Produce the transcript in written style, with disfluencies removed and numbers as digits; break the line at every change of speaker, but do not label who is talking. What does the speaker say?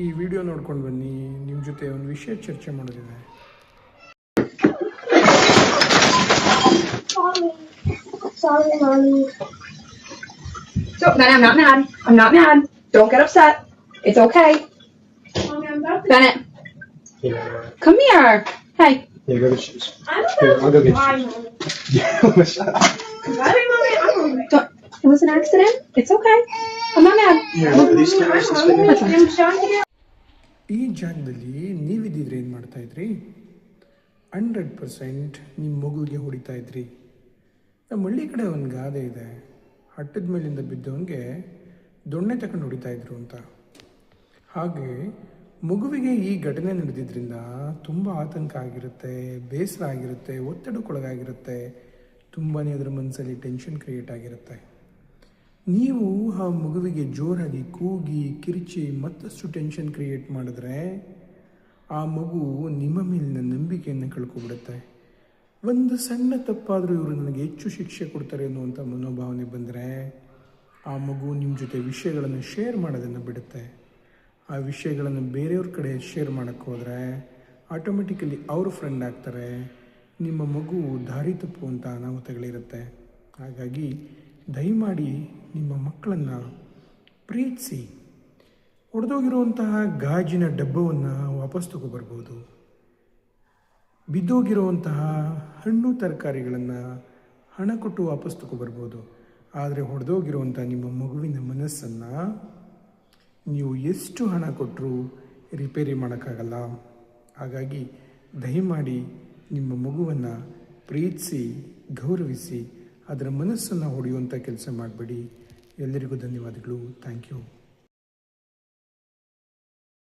ಈ ವಿಡಿಯೋ ನೋಡ್ಕೊಂಡು ಬನ್ನಿ, ನಿಮ್ಮ ಜೊತೆ ಒಂದು ವಿಷಯ ಚರ್ಚೆ ಮಾಡೋದಿದೆ.
Sorry, Mommy. So, Bennett, I'm not mad. I'm not mad. Don't get upset. It's okay.
Mommy, I'm about to...
Bennett,
Here,
come here. Hey.
here, go get shoes.
I'm
Here,
about
I'll
to
go get
cry,
shoes.
Mommy.
Shut up.
Sorry, Mommy. I'm alright.
Don't, it was an accident. It's okay. I'm not mad.
Here, look at these stickers. This
I'm
video.
hungry. I'm trying to get...
ಈ ಜಾಗದಲ್ಲಿ ನೀವಿದ್ದಿದ್ರೆ ಏನು ಮಾಡ್ತಾಯಿದ್ರಿ? 100% ನಿಮ್ಮ ಮಗುವಿಗೆ ಹೊಡಿತಾ ಇದ್ರಿ. ನಮ್ಮ ಹಳ್ಳಿ ಕಡೆ ಒಂದು ಗಾದೆ ಇದೆ, ಹಟ್ಟದ ಮೇಲಿಂದ ಬಿದ್ದವನಿಗೆ ದೊಣ್ಣೆ ತಗೊಂಡು ಹೊಡಿತಾ ಇದ್ರು ಅಂತ. ಹಾಗೆ ಮಗುವಿಗೆ ಈ ಘಟನೆ ನಡೆದಿದ್ದರಿಂದ ತುಂಬ ಆತಂಕ ಆಗಿರುತ್ತೆ, ಬೇಸರ ಆಗಿರುತ್ತೆ, ಒತ್ತಡಕ್ಕೊಳಗಾಗಿರುತ್ತೆ, ತುಂಬಾ ಅದರ ಮನಸ್ಸಲ್ಲಿ ಟೆನ್ಷನ್ ಕ್ರಿಯೇಟ್ ಆಗಿರುತ್ತೆ. ನೀವು ಆ ಮಗುವಿಗೆ ಜೋರಾಗಿ ಕೂಗಿ ಕಿರಿಚಿ ಮತ್ತಷ್ಟು ಟೆನ್ಷನ್ ಕ್ರಿಯೇಟ್ ಮಾಡಿದ್ರೆ ಆ ಮಗು ನಿಮ್ಮ ಮೇಲಿನ ನಂಬಿಕೆಯನ್ನು ಕಳ್ಕೊಬಿಡುತ್ತೆ. ಒಂದು ಸಣ್ಣ ತಪ್ಪಾದರೂ ಇವರು ನನಗೆ ಹೆಚ್ಚು ಶಿಕ್ಷೆ ಕೊಡ್ತಾರೆ ಅನ್ನುವಂಥ ಮನೋಭಾವನೆ ಬಂದರೆ ಆ ಮಗು ನಿಮ್ಮ ಜೊತೆ ವಿಷಯಗಳನ್ನು ಶೇರ್ ಮಾಡೋದನ್ನು ಬಿಡುತ್ತೆ. ಆ ವಿಷಯಗಳನ್ನು ಬೇರೆಯವ್ರ ಕಡೆ ಶೇರ್ ಮಾಡೋಕ್ಕೆ ಹೋದರೆ ಆಟೋಮೆಟಿಕಲಿ ಅವರು ಫ್ರೆಂಡ್ ಆಗ್ತಾರೆ. ನಿಮ್ಮ ಮಗು ದಾರಿ ತಪ್ಪುವಂಥ ಅನಾಹುತಗಳಿರುತ್ತೆ. ಹಾಗಾಗಿ ದಯಮಾಡಿ ನಿಮ್ಮ ಮಕ್ಕಳನ್ನು ಪ್ರೀತಿಸಿ. ಒಡೆದೋಗಿರುವಂತಹ ಗಾಜಿನ ಡಬ್ಬವನ್ನು ವಾಪಸ್ ತಗೊಬರ್ಬೋದು, ಬಿದ್ದೋಗಿರುವಂತಹ ಹಣ್ಣು ತರಕಾರಿಗಳನ್ನು ಹಣ ಕೊಟ್ಟು ವಾಪಸ್ ತಗೊಬರ್ಬೋದು. ಆದರೆ ಹೊಡೆದೋಗಿರುವಂಥ ನಿಮ್ಮ ಮಗುವಿನ ಮನಸ್ಸನ್ನು ನೀವು ಎಷ್ಟು ಹಣ ಕೊಟ್ಟರೂ ರಿಪೇರಿ ಮಾಡೋಕ್ಕಾಗಲ್ಲ. ಹಾಗಾಗಿ ದಯಮಾಡಿ ನಿಮ್ಮ ಮಗುವನ್ನು ಪ್ರೀತಿಸಿ, ಗೌರವಿಸಿ, ಅದರ ಮನಸ್ಸನ್ನು ಹೊಡೆಯುವಂಥ ಕೆಲಸ ಮಾಡಬೇಡಿ. ಎಲ್ಲರಿಗೂ ಧನ್ಯವಾದಗಳು. Thank you.